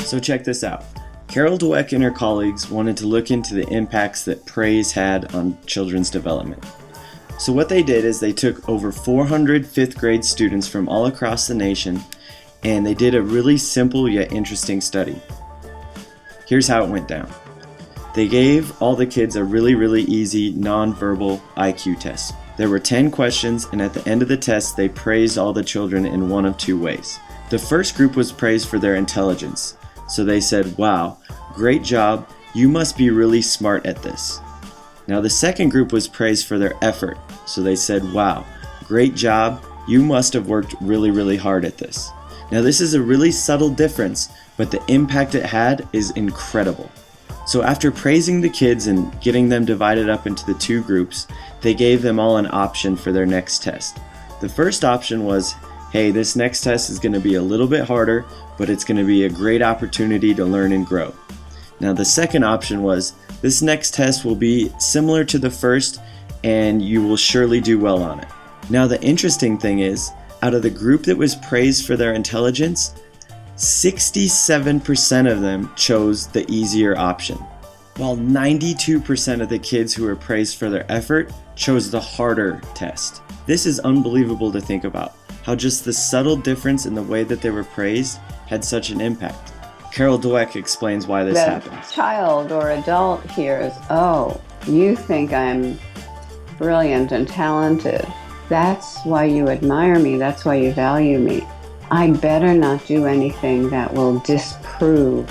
So check this out. Carol Dweck and her colleagues wanted to look into the impacts that praise had on children's development. So what they did is they took over 400 fifth grade students from all across the nation, and they did a really simple yet interesting study. Here's how it went down. They gave all the kids a really easy non-verbal IQ test. There were 10 questions, and at the end of the test they praised all the children in one of two ways. The first group was praised for their intelligence. So they said, "Wow, great job, you must be really smart at this." Now the second group was praised for their effort. So they said, "Wow, great job, you must have worked really hard at this." Now this is a really subtle difference, but the impact it had is incredible. So after praising the kids and getting them divided up into the two groups, they gave them all an option for their next test. The first option was, hey, this next test is going to be a little bit harder, but it's going to be a great opportunity to learn and grow. Now the second option was, this next test will be similar to the first and you will surely do well on it. Now the interesting thing is, out of the group that was praised for their intelligence, 67% of them chose the easier option, while 92% of the kids who were praised for their effort chose the harder test. This is unbelievable to think about, how just the subtle difference in the way that they were praised had such an impact. Carol Dweck explains why this happens. The child or adult hears, "Oh, you think I'm brilliant and talented. That's why you admire me. That's why you value me. I better not do anything that will disprove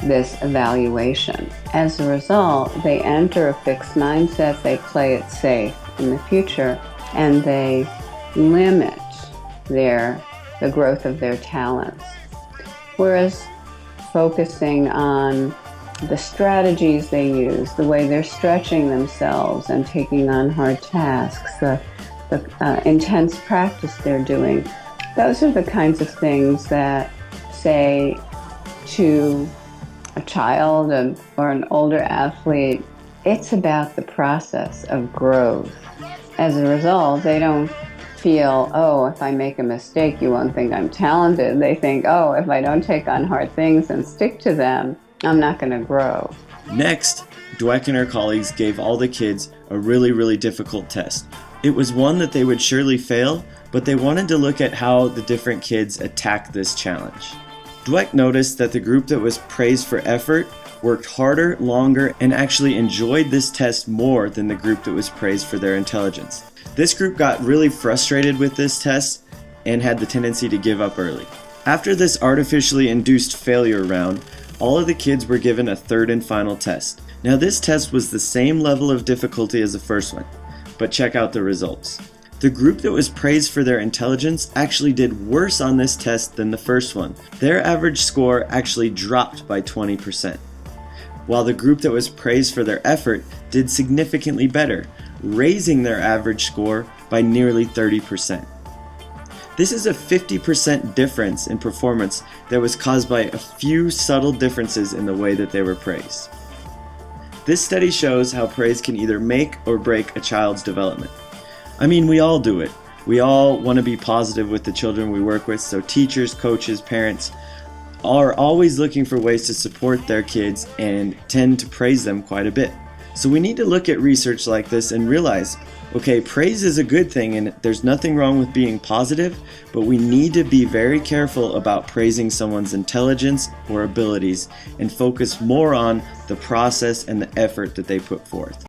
this evaluation." As a result, they enter a fixed mindset, they play it safe in the future, and they limit the growth of their talents. Whereas focusing on the strategies they use, the way they're stretching themselves and taking on hard tasks, the intense practice they're doing, those are the kinds of things that say to a child or an older athlete, it's about the process of growth. As a result, they don't feel, oh, if I make a mistake, you won't think I'm talented. They think, oh, if I don't take on hard things and stick to them, I'm not going to grow. Next, Dweck and her colleagues gave all the kids a really difficult test. It was one that they would surely fail, but they wanted to look at how the different kids attacked this challenge. Dweck noticed that the group that was praised for effort worked harder, longer, and actually enjoyed this test more than the group that was praised for their intelligence. This group got really frustrated with this test and had the tendency to give up early. After this artificially induced failure round, all of the kids were given a third and final test. Now this test was the same level of difficulty as the first one, but check out the results. The group that was praised for their intelligence actually did worse on this test than the first one. Their average score actually dropped by 20%, while the group that was praised for their effort did significantly better, raising their average score by nearly 30%. This is a 50% difference in performance that was caused by a few subtle differences in the way that they were praised. This study shows how praise can either make or break a child's development. I mean, we all do it. We all want to be positive with the children we work with, so teachers, coaches, parents are always looking for ways to support their kids and tend to praise them quite a bit. So we need to look at research like this and realize, okay, praise is a good thing and there's nothing wrong with being positive, but we need to be very careful about praising someone's intelligence or abilities and focus more on the process and the effort that they put forth.